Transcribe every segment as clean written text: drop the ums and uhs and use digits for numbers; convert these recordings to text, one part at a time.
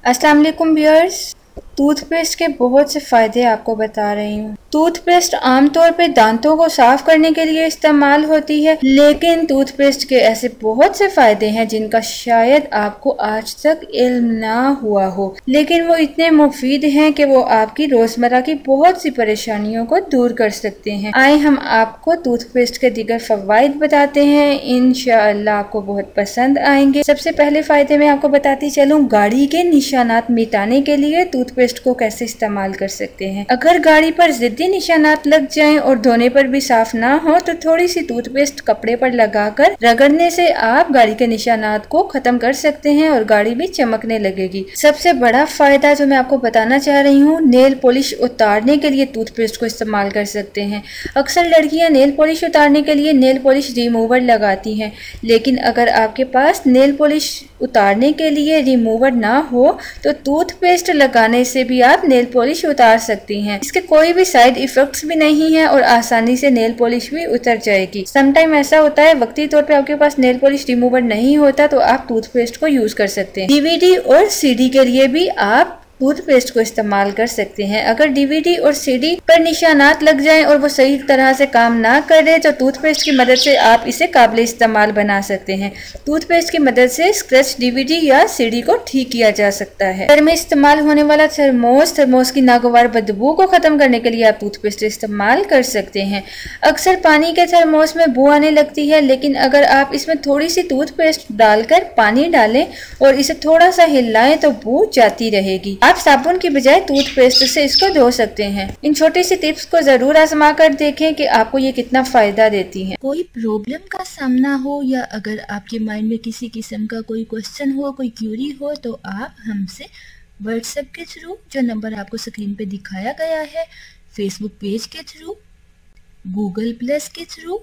अस्सलाम वालेकुम viewers. Toothpaste के बहुत से फ़ायदे आपको बता रही हूँ। टूथपेस्ट आमतौर पे दांतों को साफ करने के लिए इस्तेमाल होती है, लेकिन टूथपेस्ट के ऐसे बहुत से फ़ायदे हैं जिनका शायद आपको आज तक इल्म ना हुआ हो, लेकिन वो इतने मुफीद हैं कि वो आपकी रोज़मर्रा की बहुत सी परेशानियों को दूर कर सकते हैं। आए हम आपको टूथपेस्ट के दीगर फ़वाइद बताते हैं, इंशाअल्लाह आपको बहुत पसंद आएंगे। सबसे पहले फ़ायदे में आपको बताती चलूँ, गाड़ी के निशानात मिटाने के लिए टूथपेस्ट को कैसे इस्तेमाल कर सकते हैं। अगर गाड़ी पर जिद्दी निशानात लग जाएं और धोने पर भी साफ ना हो तो थोड़ी सी टूथपेस्ट कपड़े पर लगाकर रगड़ने से आप गाड़ी के निशानात को खत्म कर सकते हैं और गाड़ी भी चमकने लगेगी। सबसे बड़ा फायदा जो मैं आपको बताना चाह रही हूँ, नेल पॉलिश उतारने के लिए टूथपेस्ट को इस्तेमाल कर सकते हैं। अक्सर लड़कियां नेल पॉलिश उतारने के लिए नेल पॉलिश रिमूवर लगाती हैं, लेकिन अगर आपके पास नेल पॉलिश उतारने के लिए रिमूवर ना हो तो टूथपेस्ट लगाने से भी आप नेल पॉलिश उतार सकती हैं। इसके कोई भी साइड इफेक्ट्स भी नहीं है और आसानी से नेल पॉलिश भी उतर जाएगी। समटाइम ऐसा होता है वक्ती तौर पे आपके पास नेल पॉलिश रिमूवर नहीं होता तो आप टूथपेस्ट को यूज कर सकते हैं। डीवीडी और सीडी के लिए भी आप टूथपेस्ट को इस्तेमाल कर सकते हैं। अगर डीवीडी और सीडी पर निशानात लग जाएं और वो सही तरह से काम ना करे तो टूथपेस्ट की मदद से आप इसे काबिल इस्तेमाल बना सकते हैं। टूथपेस्ट की मदद से स्क्रैच डीवीडी या सीडी को ठीक किया जा सकता है। घर में इस्तेमाल होने वाला थर्मोस की नागवार बदबू को खत्म करने के लिए आप टूथपेस्ट इस्तेमाल कर सकते हैं। अक्सर पानी के थर्मोस में बू आने लगती है, लेकिन अगर आप इसमें थोड़ी सी टूथपेस्ट डालकर पानी डालें और इसे थोड़ा सा हिलाएं तो बू जाती रहेगी। आप साबुन की बजाय टूथपेस्ट से इसको धो सकते हैं। इन छोटी सी टिप्स को जरूर आजमा कर देखें कि आपको ये कितना फायदा देती हैं। कोई प्रॉब्लम का सामना हो या अगर आपके माइंड में किसी किस्म का कोई क्वेश्चन हो, कोई क्यूरी हो, तो आप हमसे व्हाट्सएप के थ्रू, जो नंबर आपको स्क्रीन पे दिखाया गया है, फेसबुक पेज के थ्रू, गूगल प्लस के थ्रू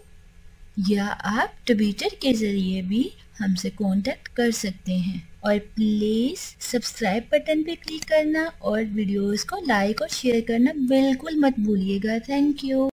या आप ट्विटर के जरिए भी हमसे कांटेक्ट कर सकते हैं। और प्लीज़ सब्सक्राइब बटन पे क्लिक करना और वीडियोस को लाइक और शेयर करना बिल्कुल मत भूलिएगा। Thank you.